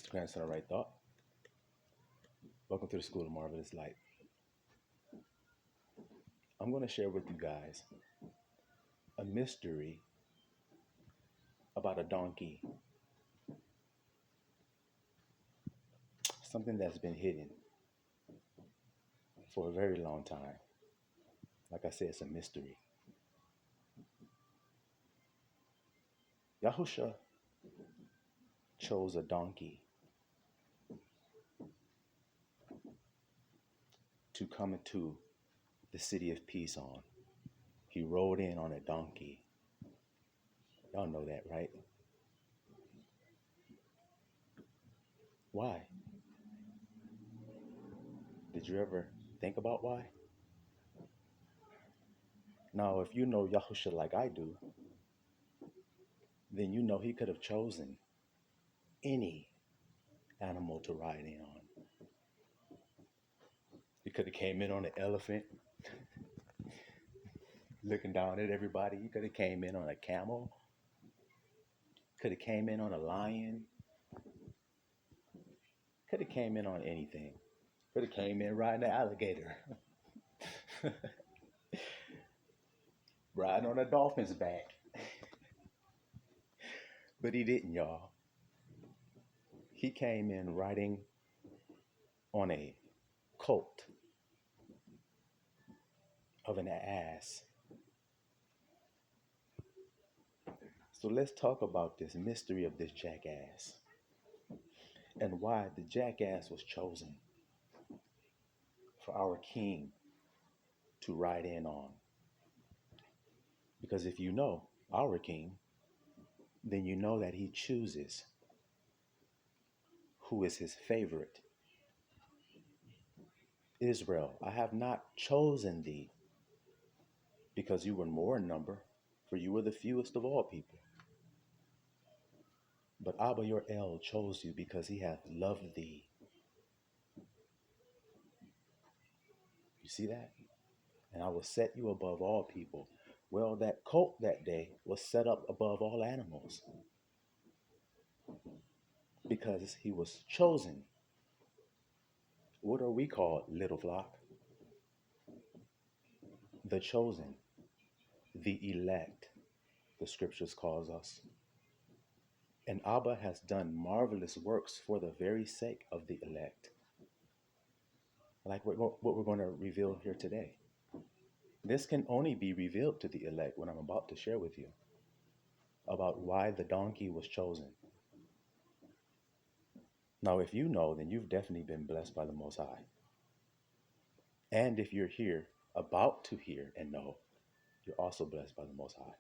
Grandson of Right Thought. Welcome to the School of Marvelous Light. I'm going to share with you guys a mystery about a donkey, something that's been hidden for a very long time. Like I said, it's a mystery. Yahusha chose a donkey to come into the city of peace on. He rode in on a donkey. Y'all know that, right? Why? Did you ever think about why? Now, if you know Yahusha like I do, then you know he could have chosen any animal to ride in on. He could have came in on an elephant, looking down at everybody. He could have came in on a camel. Could have came in on a lion. Could have came in on anything. Could have came in riding an alligator. Riding on a dolphin's back. But he didn't, y'all. He came in riding on a colt of an ass. So let's talk about this mystery of this jackass and why the jackass was chosen for our king to ride in on. Because if you know our king, then you know that he chooses who is his favorite. Israel, I have not chosen thee because you were more in number, for you were the fewest of all people. But Abba your El chose you because he hath loved thee. You see that? And I will set you above all people. Well, that colt that day was set up above all animals because he was chosen. What are we called, little flock? The chosen, the elect, the scriptures calls us. And Abba has done marvelous works for the very sake of the elect. Like what we're going to reveal here today. This can only be revealed to the elect, what I'm about to share with you, about why the donkey was chosen. Now, if you know, then you've definitely been blessed by the Most High. And if you're here, about to hear and know, you're also blessed by the Most High.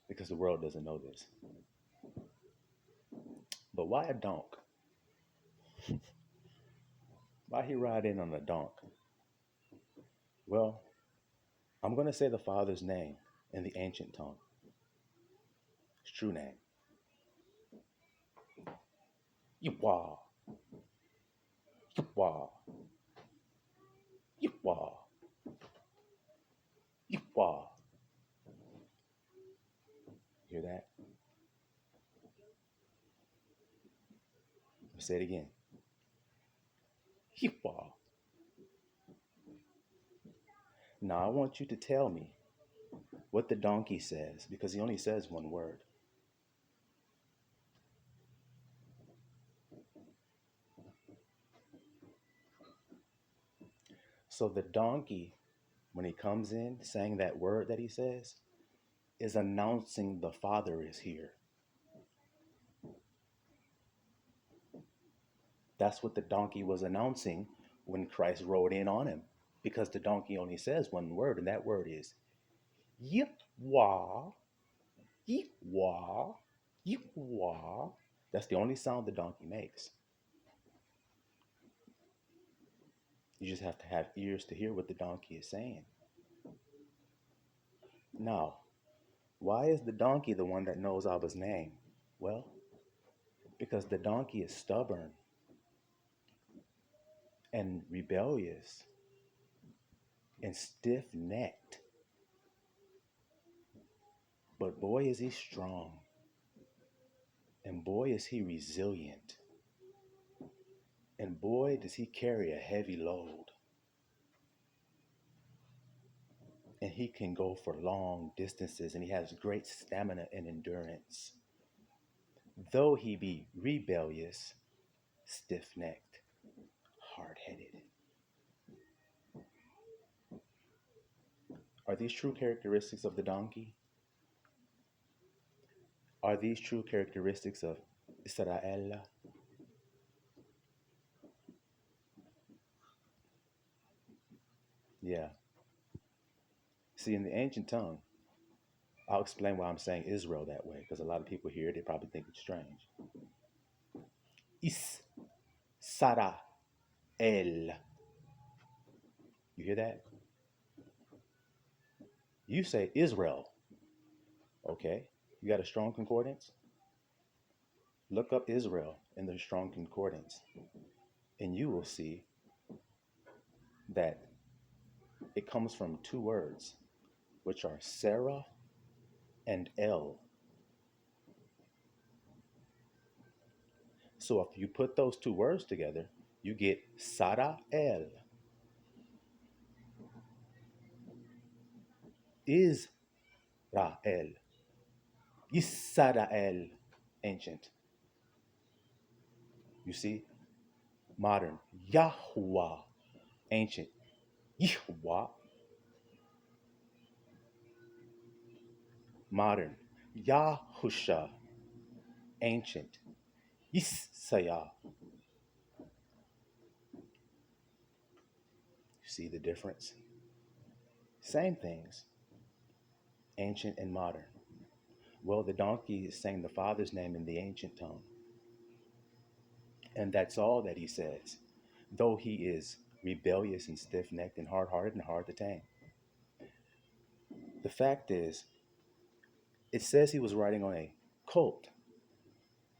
Because the world doesn't know this. But why a donk? Why he ride in on a donk? Well, I'm going to say the Father's name in the ancient tongue. His true name. Yipwa. Yipwa. Yipwa. Yipwa. Hear that? I'll say it again. Yipwa. Now I want you to tell me what the donkey says, because he only says one word. So the donkey, when he comes in saying that word that he says, is announcing the Father is here. That's what the donkey was announcing when Christ rode in on him, because the donkey only says one word, and that word is Yipwa. Yipwa. Yipwa. That's the only sound the donkey makes. You just have to have ears to hear what the donkey is saying. Now, why is the donkey the one that knows Abba's name? Well, because the donkey is stubborn and rebellious and stiff-necked. But boy, is he strong. And boy, is he resilient. And boy, does he carry a heavy load. And he can go for long distances, and he has great stamina and endurance. Though he be rebellious, stiff necked, hard headed. Are these true characteristics of the donkey? Are these true characteristics of Israel? Yeah. See, in the ancient tongue, I'll explain why I'm saying Israel that way, because a lot of people here, they probably think it's strange. Is Sara El. You hear that? You say Israel. Okay. You got a strong concordance? Look up Israel in the strong concordance, and you will see that it comes from two words, which are Sarah and El. So if you put those two words together, you get Sarah El. Israel. Yisrael. Ancient. You see? Modern. Yahweh. Ancient. Yahweh. Modern. Yahusha. Ancient. Yisaya. You see the difference? Same things. Ancient and modern. Well, the donkey is saying the Father's name in the ancient tongue. And that's all that he says, though he is rebellious and stiff necked and hard hearted and hard to tame. The fact is, it says he was riding on a colt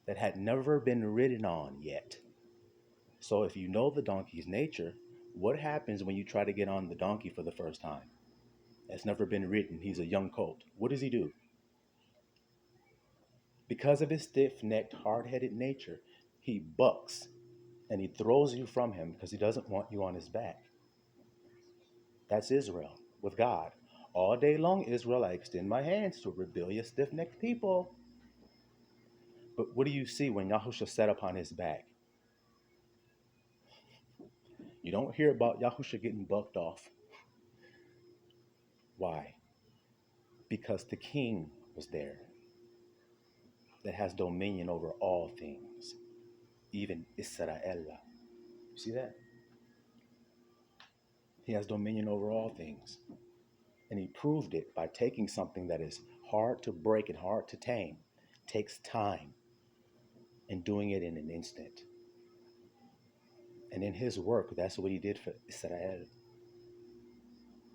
that had never been ridden on yet. So if you know the donkey's nature, what happens when you try to get on the donkey for the first time? It's never been ridden. He's a young colt. What does he do? Because of his stiff necked, hard headed nature, he bucks and he throws you from him because he doesn't want you on his back. That's Israel with God. All day long, Israel, I extend my hands to rebellious, stiff necked people. But what do you see when Yahusha sat upon his back? You don't hear about Yahusha getting bucked off. Why? Because the king was there that has dominion over all things, even Israel. You see that? He has dominion over all things. And he proved it by taking something that is hard to break and hard to tame, takes time, and doing it in an instant. And in his work, that's what he did for Israel.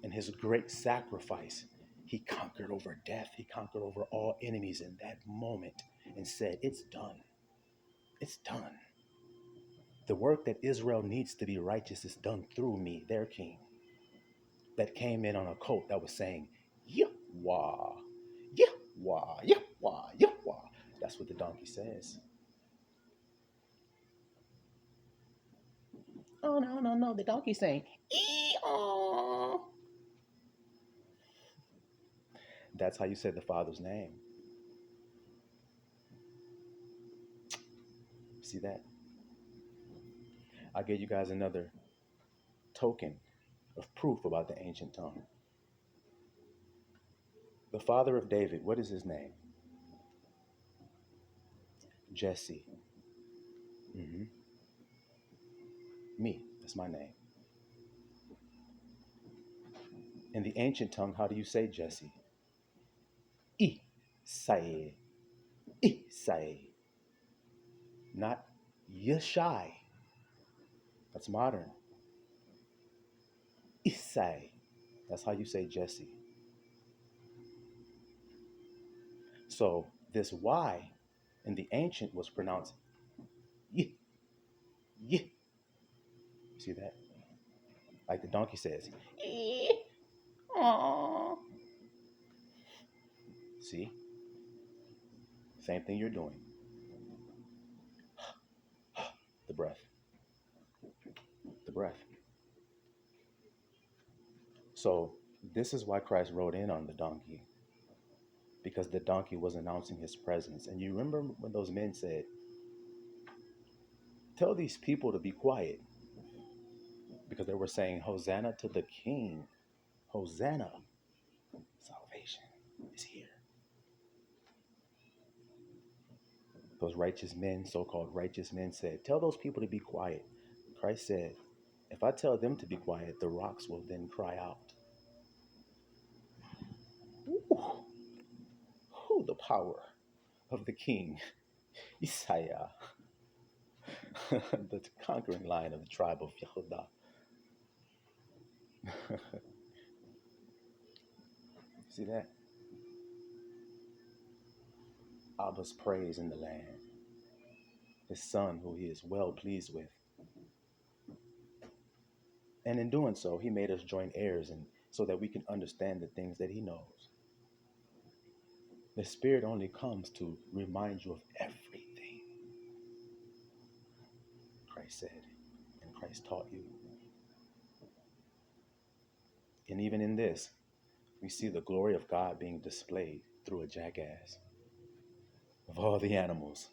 In his great sacrifice, he conquered over death. He conquered over all enemies in that moment and said, it's done. It's done. The work that Israel needs to be righteous is done through me, their king, that came in on a colt that was saying, Yahweh, Yahweh, Yahweh, Yahweh. That's what the donkey says. Oh, no, no, no. The donkey's saying, Ee-aw. That's how you say the Father's name. See that? I gave you guys another token of proof about the ancient tongue. The father of David, what is his name? Jesse. Mm-hmm. Me, that's my name. In the ancient tongue, how do you say Jesse? Isai. Isai. Not Yeshai. That's modern. Isai. That's how you say Jesse. So this Y in the ancient was pronounced Y. Y. You see that? Like the donkey says. Aww. See? Same thing you're doing. The breath. breath. So this is why Christ rode in on the donkey, because the donkey was announcing his presence. And you remember when those men said, tell these people to be quiet, because they were saying, Hosanna to the King. Hosanna. Salvation is here. Those righteous men, so-called righteous men, said, tell those people to be quiet. Christ said, if I tell them to be quiet, the rocks will then cry out. Ooh, ooh, the power of the King, Issachar, the conquering lion of the tribe of Yehudah. See that? Abba's praise in the land. His son, who he is well pleased with. And in doing so, he made us joint heirs, and so that we can understand the things that he knows. The Spirit only comes to remind you of everything Christ said and Christ taught you. And even in this, we see the glory of God being displayed through a jackass. Of all the animals,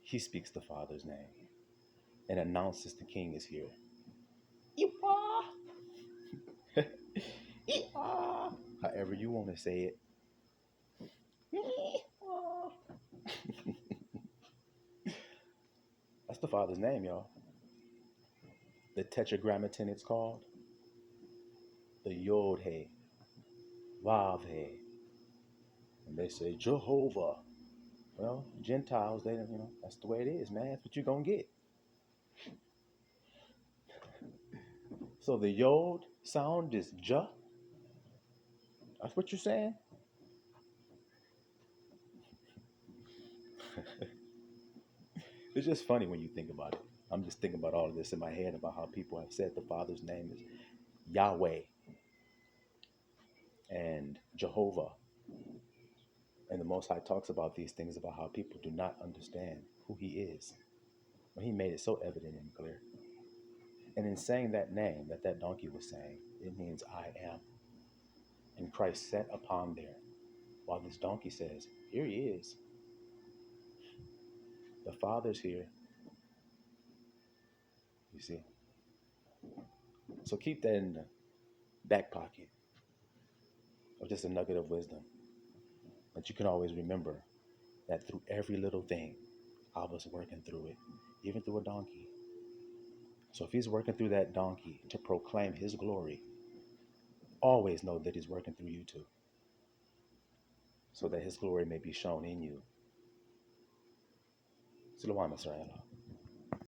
he speaks the Father's name and announces the King is here. Yeehaw! Yeehaw! However you want to say it. Yeehaw! That's the Father's name, y'all. The tetragrammaton it's called. The Yod He, Vav He. And they say Jehovah. Well, Gentiles, that's the way it is, man. That's what you're going to get. So the Yod sound is Jah. That's what you're saying? It's just funny when you think about it. I'm just thinking about all of this in my head about how people have said the Father's name is Yahweh and Jehovah. And the Most High talks about these things, about how people do not understand who he is. But he made it so evident and clear. And in saying that name that donkey was saying, it means I am. And Christ sat upon there while this donkey says, here he is. The Father's here. You see? So keep that in the back pocket, or just a nugget of wisdom, that you can always remember that through every little thing, Abba's working through it, even through a donkey. So if he's working through that donkey to proclaim his glory, always know that he's working through you too, so that his glory may be shown in you. Silawam Israel.